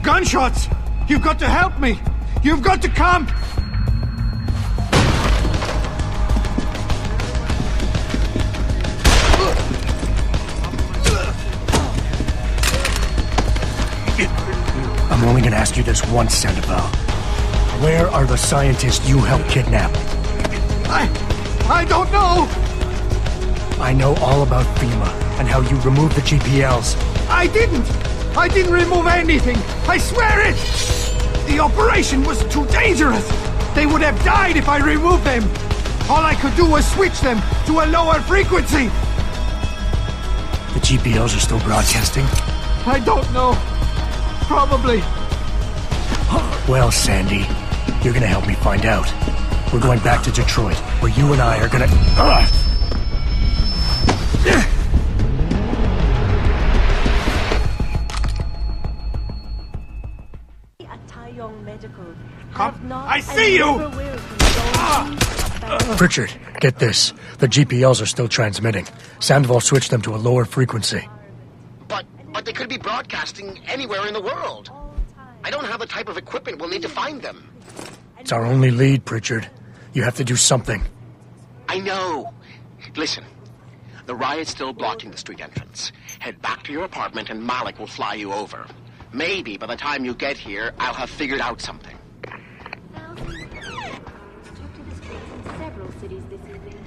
Gunshots! You've got to help me! You've got to come! I'm only gonna ask you this once, Sandoval. Where are the scientists you helped kidnap? I don't know! I know all about FEMA and how you removed the GPLs. I didn't remove anything! I swear it! The operation was too dangerous! They would have died if I removed them! All I could do was switch them to a lower frequency! The GPLs are still broadcasting? I don't know. Probably. Well, Sandy, you're gonna help me find out. We're going back to Detroit, where you and I are gonna... I see you! Pritchard, get this. The GPLs are still transmitting. Sandoval switched them to a lower frequency. But they could be broadcasting anywhere in the world. I don't have the type of equipment we'll need to find them. It's our only lead, Pritchard. You have to do something. I know. Listen, the riot's still blocking the street entrance. Head back to your apartment and Malik will fly you over. Maybe by the time you get here, I'll have figured out something. Took to the streets in several cities this evening.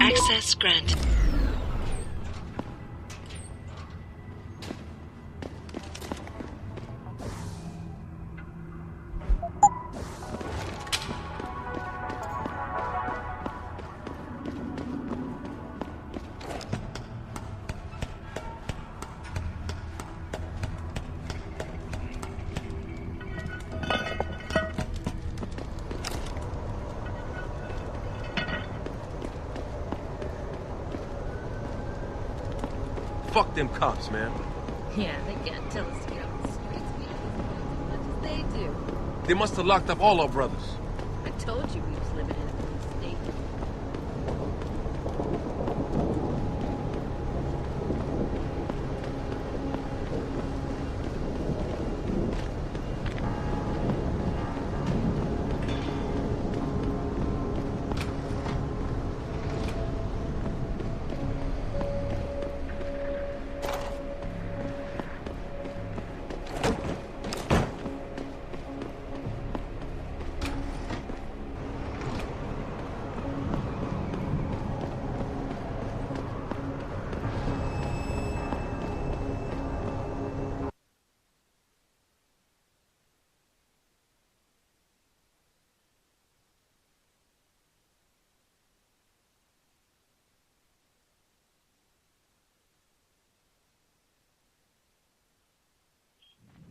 Access granted. Fuck them cops, man. Yeah, they can't tell us to get off the streets. We do as much as they do. They must have locked up all our brothers. I told you we was living in a blue state.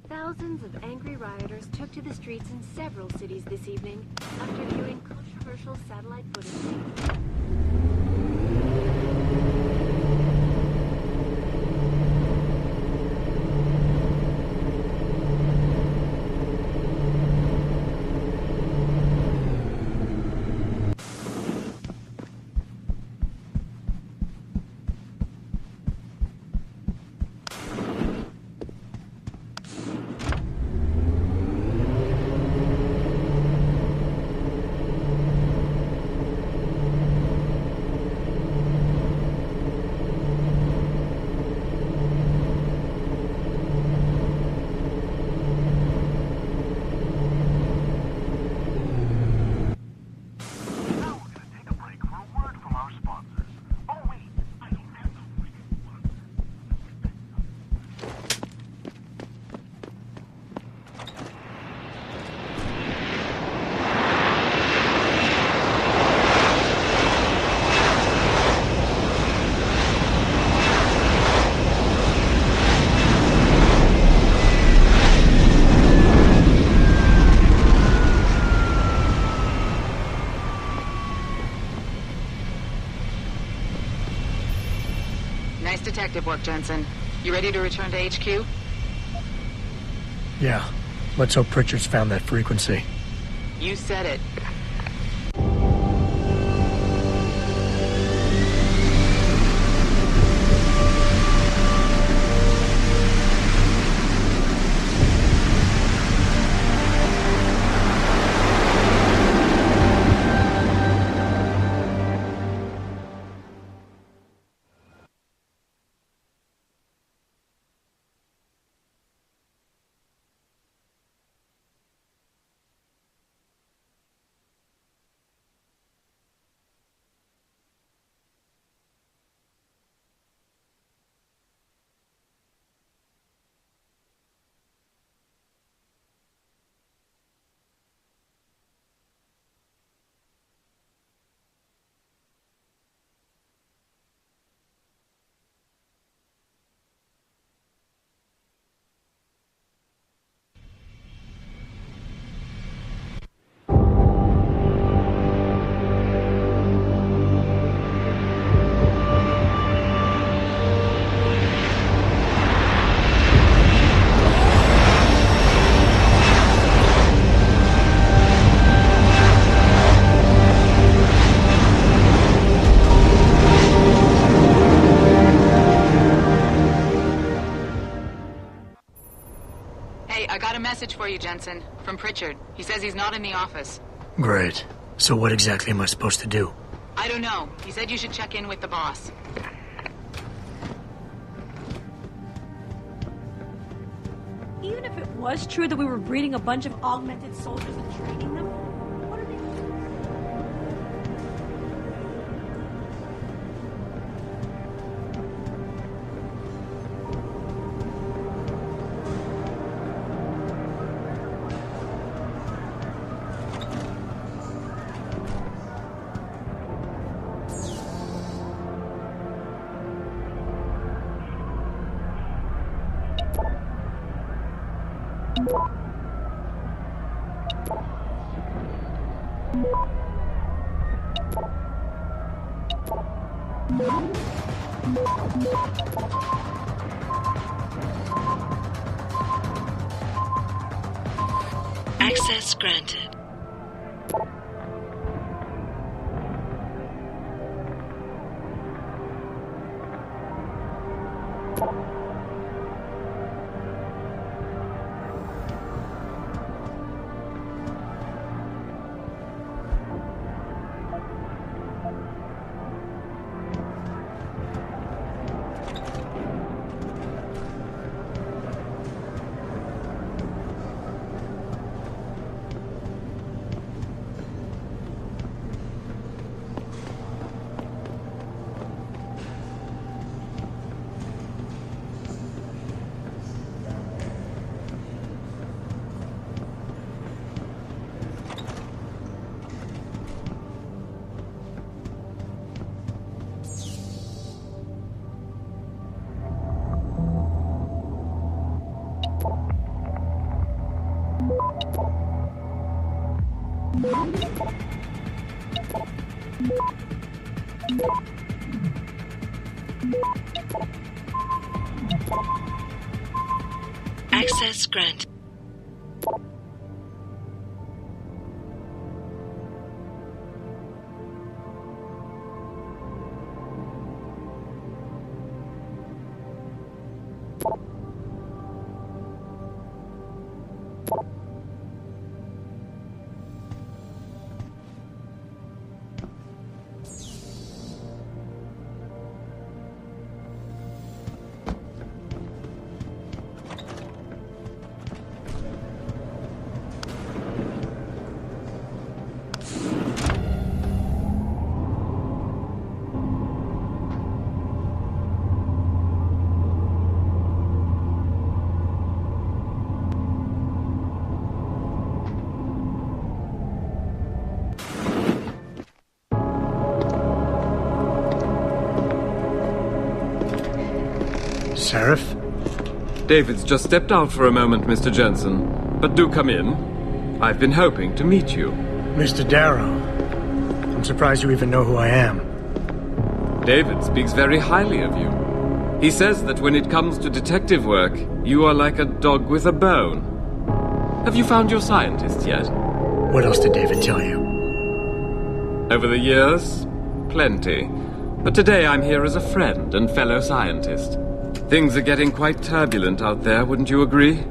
Thousands of angry rioters took to the streets in several cities this evening after viewing controversial satellite footage. detective work, Jensen. You ready to return to HQ? Yeah. Let's hope Pritchard's found that frequency. You said it. I got a message for you, Jensen. From Pritchard. He says he's not in the office. Great. So what exactly am I supposed to do? I don't know. He said you should check in with the boss. Even if it was true that we were breeding a bunch of augmented soldiers and training them, what are they... Access granted. Access granted. Seraph? David's just stepped out for a moment, Mr. Jensen. But do come in. I've been hoping to meet you. Mr. Darrow. I'm surprised you even know who I am. David speaks very highly of you. He says that when it comes to detective work, you are like a dog with a bone. Have you found your scientist yet? What else did David tell you? Over the years, plenty. But today I'm here as a friend and fellow scientist. Things are getting quite turbulent out there, wouldn't you agree?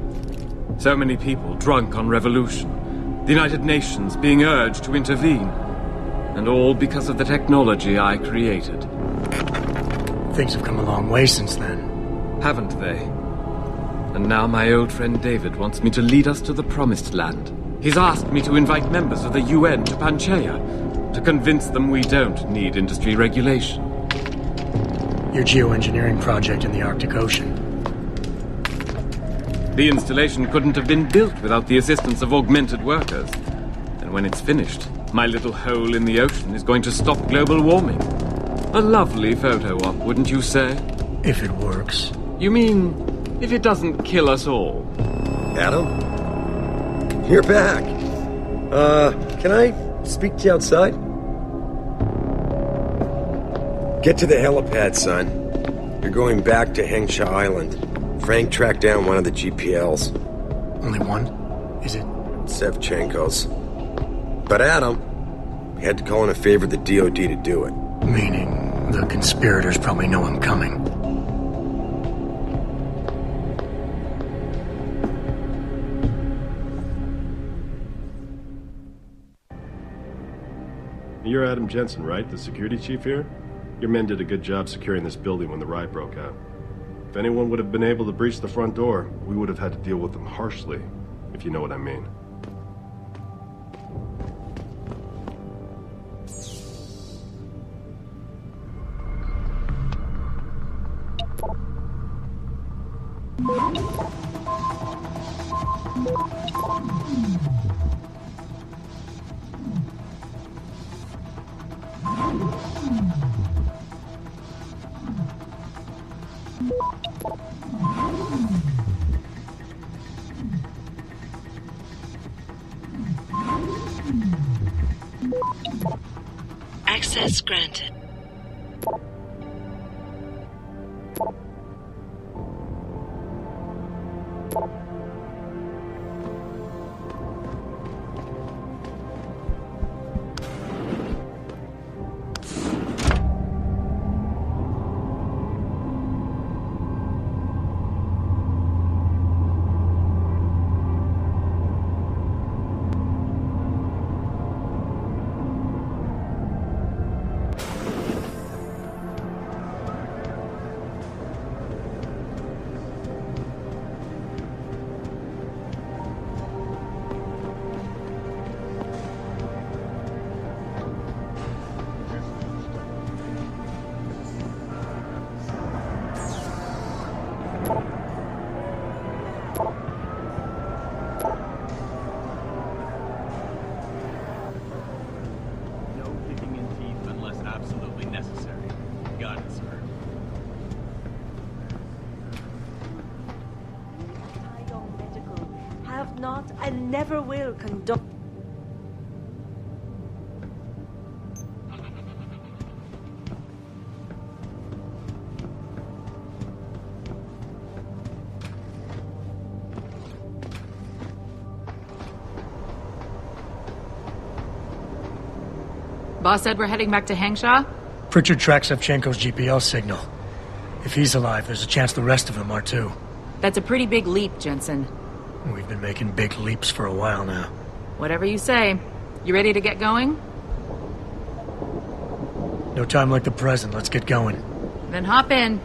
So many people drunk on revolution. The United Nations being urged to intervene. And all because of the technology I created. Things have come a long way since then. Haven't they? And now my old friend David wants me to lead us to the Promised Land. He's asked me to invite members of the UN to Panchaea, to convince them we don't need industry regulation. Your geoengineering project in the Arctic Ocean. The installation couldn't have been built without the assistance of augmented workers. And when it's finished, my little hole in the ocean is going to stop global warming. A lovely photo op, wouldn't you say? If it works. You mean, if it doesn't kill us all? Adam? You're back. Can I speak to you outside? Get to the helipad, son. You're going back to Hengsha Island. Frank tracked down one of the GPLs. Only one? Is it? Sevchenko's. But Adam, we had to call in a favor of the DOD to do it. Meaning, the conspirators probably know I'm coming. You're Adam Jensen, right? The security chief here? Your men did a good job securing this building when the riot broke out. If anyone would have been able to breach the front door, we would have had to deal with them harshly, if you know what I mean. Access granted. And never will conduct. Boss said we're heading back to Hengsha? Pritchard tracks Sevchenko's GPL signal. If he's alive, there's a chance the rest of them are too. That's a pretty big leap, Jensen. We've been making big leaps for a while now. Whatever you say. You ready to get going? No time like the present. Let's get going. Then hop in.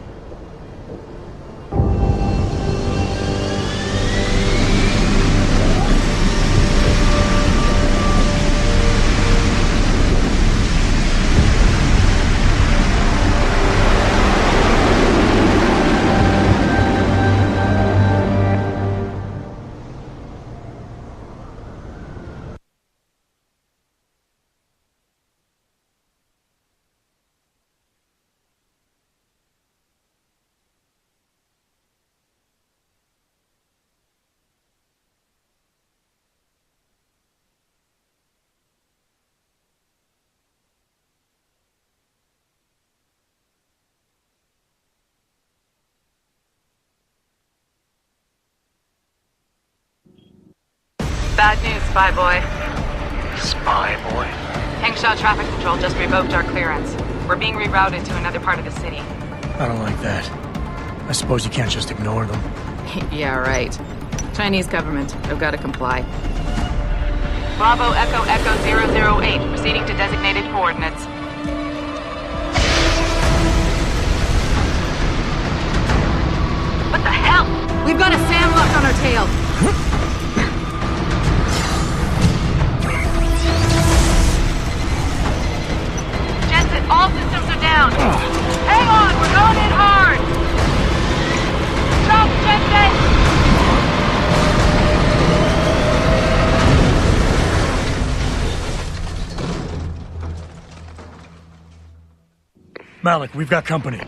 Bad news, Spy Boy. Spy Boy? Hengsha Traffic Control just revoked our clearance. We're being rerouted to another part of the city. I don't like that. I suppose you can't just ignore them. Yeah, right. Chinese government. They've got to comply. Bravo Echo Echo 008, proceeding to designated coordinates. What the hell? We've got a sandlock on our tail. Jensen, all systems are down. Hang on, we're going in hard. Stop, Jensen! Malik, we've got company.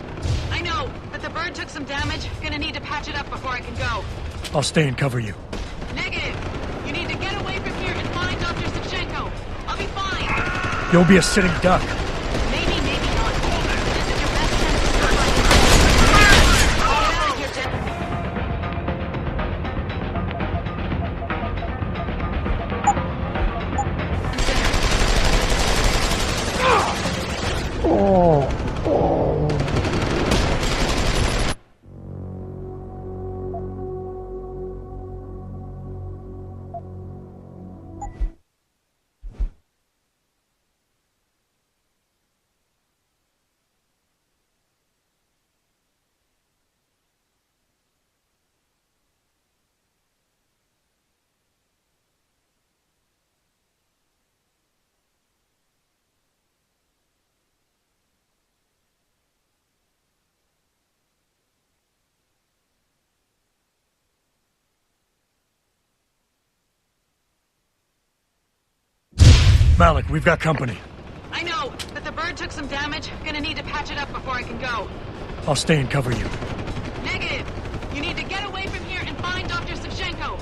I know, but the bird took some damage. Gonna need to patch it up before I can go. I'll stay and cover you. Negative. You need to get away from here and find Dr. Savchenko. I'll be fine. You'll be a sitting duck. Maybe, maybe not. This is your best chance to survive. Get out of here, Jen. Malik, we've got company. I know, but the bird took some damage. Gonna need to patch it up before I can go. I'll stay and cover you. Negative. You need to get away from here and find Dr. Savchenko.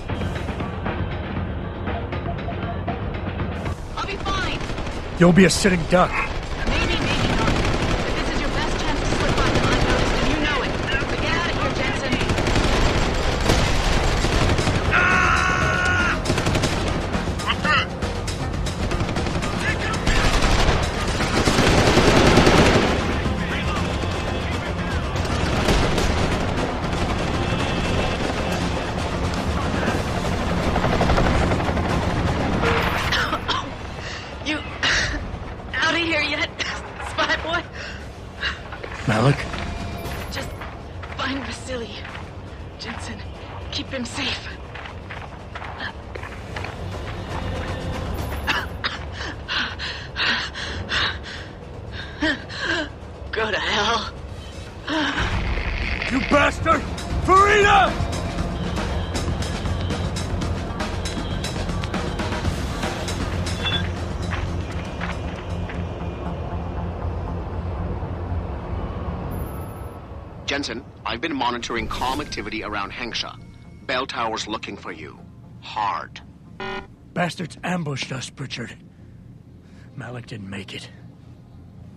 I'll be fine. You'll be a sitting duck. Maybe, maybe not. But this is your best chance to slip by them unnoticed, and you know it. So get out of here, Jensen. Malik? Just find Vasily. Jensen, keep him safe. Go to hell. You bastard! Farida! Jensen, I've been monitoring comm activity around Hengsha. Bell Tower's looking for you. Hard. Bastards ambushed us, Pritchard. Malik didn't make it.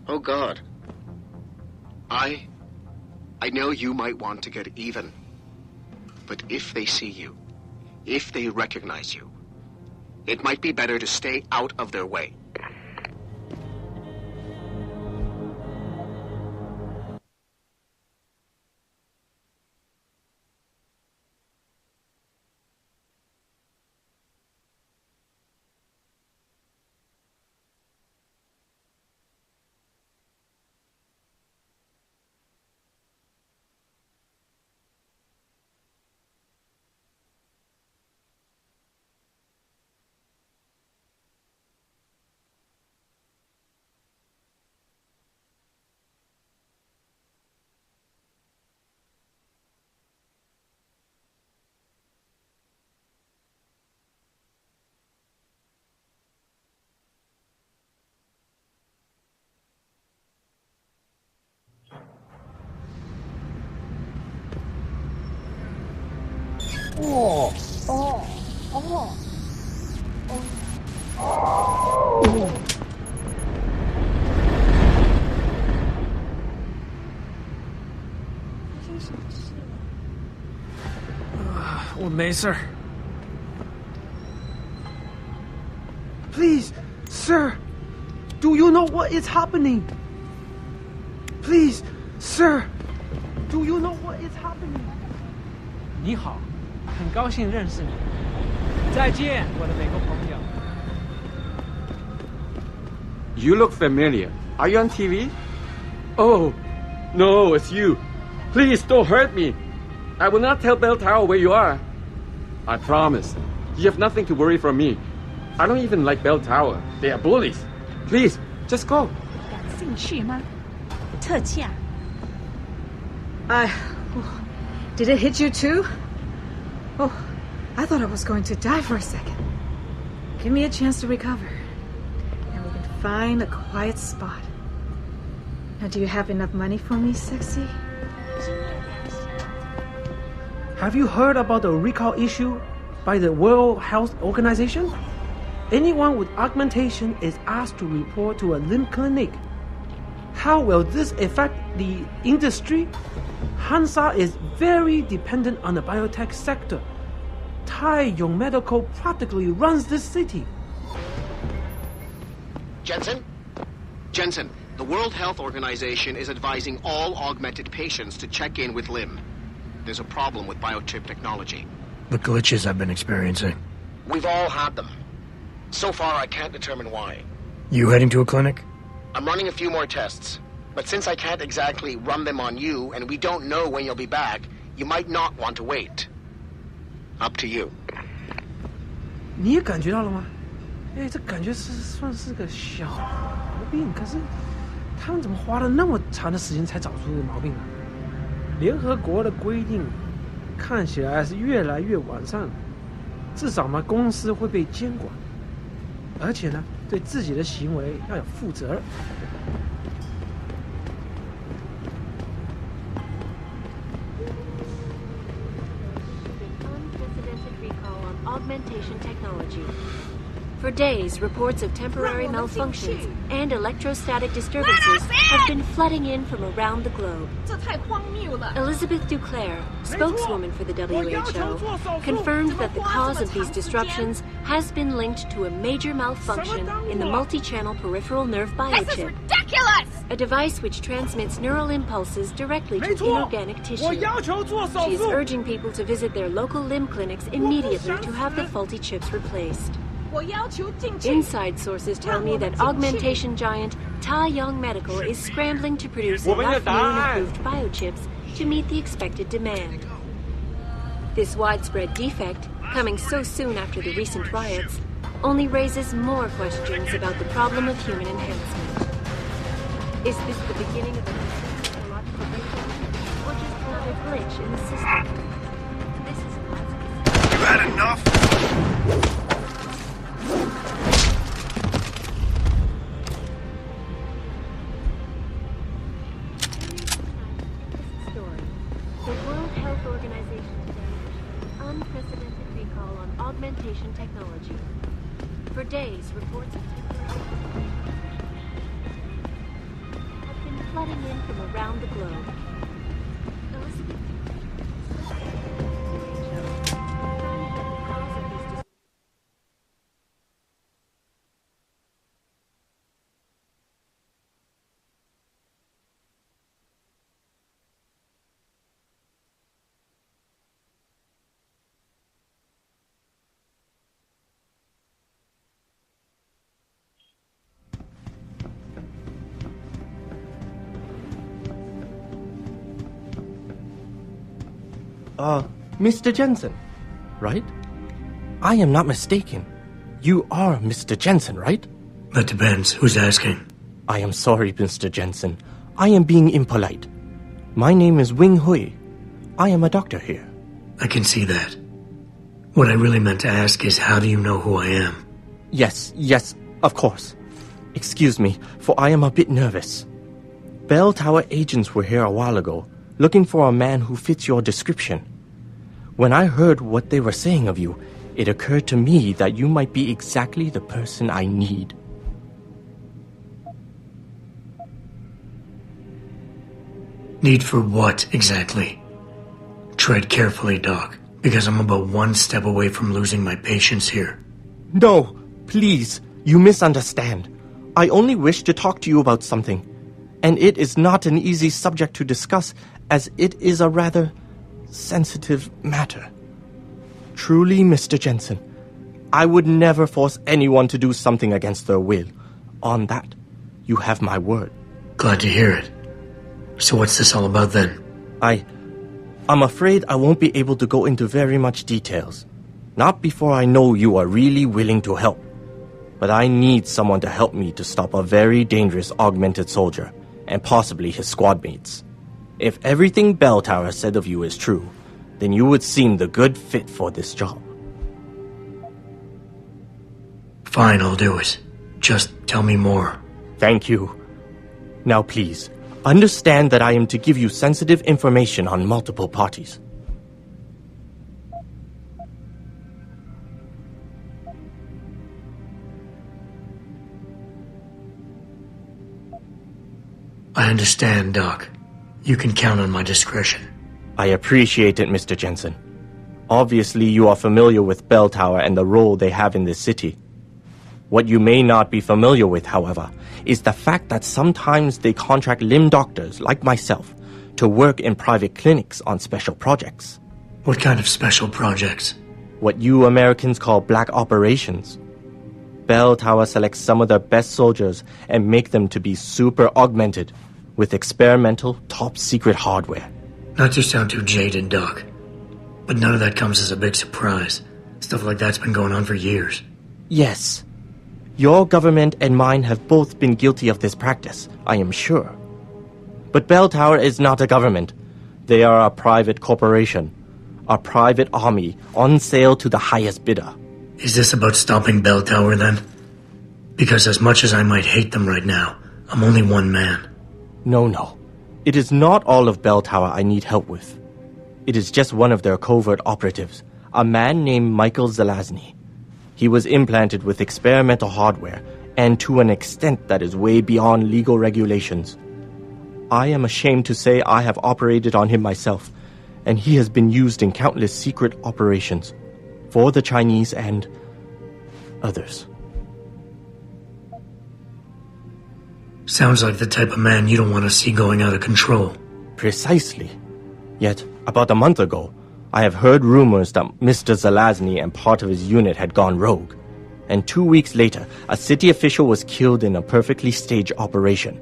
Oh, God. I know you might want to get even. But if they see you, if they recognize you, it might be better to stay out of their way. Macer. Please, sir, do you know what is happening? Please, sir, do you know what is happening? 你好，很高兴认识你。再见，我的美国朋友。You look familiar. Are you on TV? Oh, no, it's you. Please don't hurt me. I will not tell Bell Tower where you are. I promise. You have nothing to worry from me. I don't even like Bell Tower. They are bullies. Please, just go. 感兴趣吗？特价。Did it hit you too? Oh, I thought I was going to die for a second. Give me a chance to recover. And we can find a quiet spot. Now, do you have enough money for me, sexy? Have you heard about the recall issue by the World Health Organization? Anyone with augmentation is asked to report to a limb clinic. How will this affect the industry? Hansa is very dependent on the biotech sector. Taiyong Medical practically runs this city. Jensen? Jensen, the World Health Organization is advising all augmented patients to check in with Lim. There's a problem with biochip technology. The glitches I've been experiencing. We've all had them. So far, I can't determine why. You heading to a clinic? I'm running a few more tests. But since I can't exactly run them on you, and we don't know when you'll be back, you might not want to wait. Up to you. 你也感觉到了吗？哎，这感觉算是个小毛病，可是他们怎么花了那么长的时间才找出这个毛病啊？联合国的规定看起来是越来越完善了，至少嘛，公司会被监管，而且呢，对自己的行为要有负责。Augmentation technology. For days, reports of temporary malfunctions and electrostatic disturbances have been flooding in from around the globe. Elizabeth Duclair, spokeswoman for the WHO, confirmed that the cause of these disruptions has been linked to a major malfunction in the multi-channel peripheral nerve biochip. This is ridiculous! A device which transmits neural impulses directly to inorganic tissue. She is urging people to visit their local limb clinics immediately to have the faulty chips replaced. Inside sources tell me that augmentation giant Taiyong Medical is scrambling to produce enough new and improved biochips to meet the expected demand. This widespread defect, coming so soon after the recent riots, only raises more questions about the problem of human enhancement. Is this the beginning of a technological breakdown, or just another glitch in the system? This is not... You had enough? The World Health Organization established an unprecedented recall on augmentation technology. For days, reports of temporary have been flooding in from around the globe. Elizabeth Mr. Jensen, right? I am not mistaken. You are Mr. Jensen, right? That depends. Who's asking? I am sorry, Mr. Jensen. I am being impolite. My name is Wing Hui. I am a doctor here. I can see that. What I really meant to ask is, how do you know who I am? Yes, of course. Excuse me, for I am a bit nervous. Bell Tower agents were here a while ago, looking for a man who fits your description. When I heard what they were saying of you, it occurred to me that you might be exactly the person I need. Need for what, exactly? Tread carefully, Doc, because I'm about one step away from losing my patience here. No, please, You misunderstand. I only wish to talk to you about something. And it is not an easy subject to discuss, as it is a rather sensitive matter. Truly, Mr. Jensen, I would never force anyone to do something against their will. On that, you have my word. Glad to hear it. So what's this all about then? I'm afraid I won't be able to go into very much details. Not before I know you are really willing to help. But I need someone to help me to stop a very dangerous augmented soldier, and possibly his squad mates. If everything Bell Tower said of you is true, then you would seem the good fit for this job. Fine, I'll do it. Just tell me more. Thank you. Now please, understand that I am to give you sensitive information on multiple parties. I understand, Doc. You can count on my discretion. I appreciate it, Mr. Jensen. Obviously, you are familiar with Bell Tower and the role they have in this city. What you may not be familiar with, however, is the fact that sometimes they contract limb doctors like myself to work in private clinics on special projects. What kind of special projects? What you Americans call black operations. Bell Tower selects some of their best soldiers and make them to be super augmented with experimental, top-secret hardware. Not to sound too jaded, Doc, but none of that comes as a big surprise. Stuff like that's been going on for years. Yes. Your government and mine have both been guilty of this practice, I am sure. But Bell Tower is not a government. They are a private corporation. A private army on sale to the highest bidder. Is this about stopping Bell Tower, then? Because as much as I might hate them right now, I'm only one man. No. It is not all of Bell Tower I need help with. It is just one of their covert operatives, a man named Michael Zelazny. He was implanted with experimental hardware, and to an extent that is way beyond legal regulations. I am ashamed to say I have operated on him myself, and he has been used in countless secret operations for the Chinese and others. Sounds like the type of man you don't want to see going out of control. Precisely. Yet, about a month ago, I have heard rumors that Mr. Zelazny and part of his unit had gone rogue. And 2 weeks later, a city official was killed in a perfectly staged operation.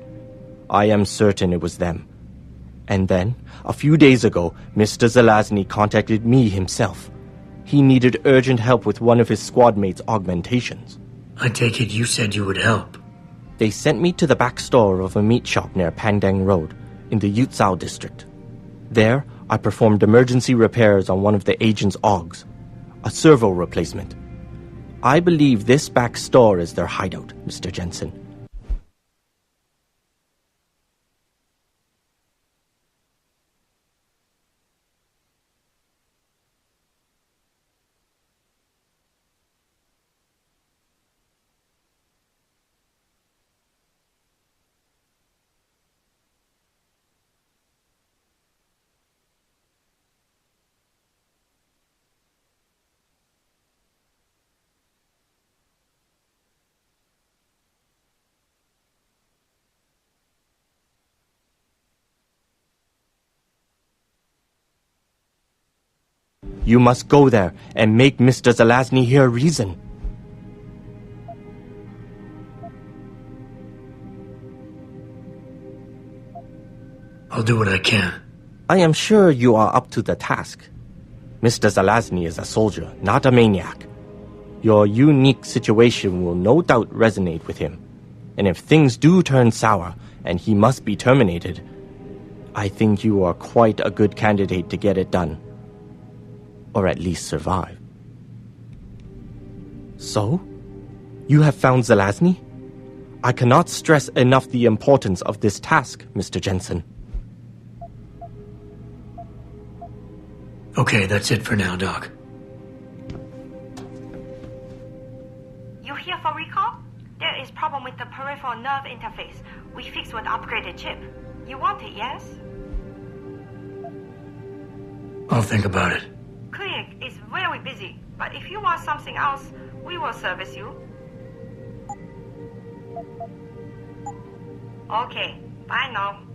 I am certain it was them. And then, a few days ago, Mr. Zelazny contacted me himself. He needed urgent help with one of his squad mates' augmentations. I take it you said you would help. They sent me to the back store of a meat shop near Pandang Road, in the Yutzao district. There, I performed emergency repairs on one of the agent's augs, a servo replacement. I believe this back store is their hideout, Mr. Jensen. You must go there and make Mr. Zelazny hear reason. I'll do what I can. I am sure you are up to the task. Mr. Zelazny is a soldier, not a maniac. Your unique situation will no doubt resonate with him. And if things do turn sour and he must be terminated, I think you are quite a good candidate to get it done. Or at least survive. So? You have found Zelazny? I cannot stress enough the importance of this task, Mr. Jensen. Okay, that's it for now, Doc. You here for recall? There is problem with the peripheral nerve interface. We fixed with upgraded chip. You want it, yes? I'll think about it. Clinic is very busy, but if you want something else, we will service you. Okay, bye now.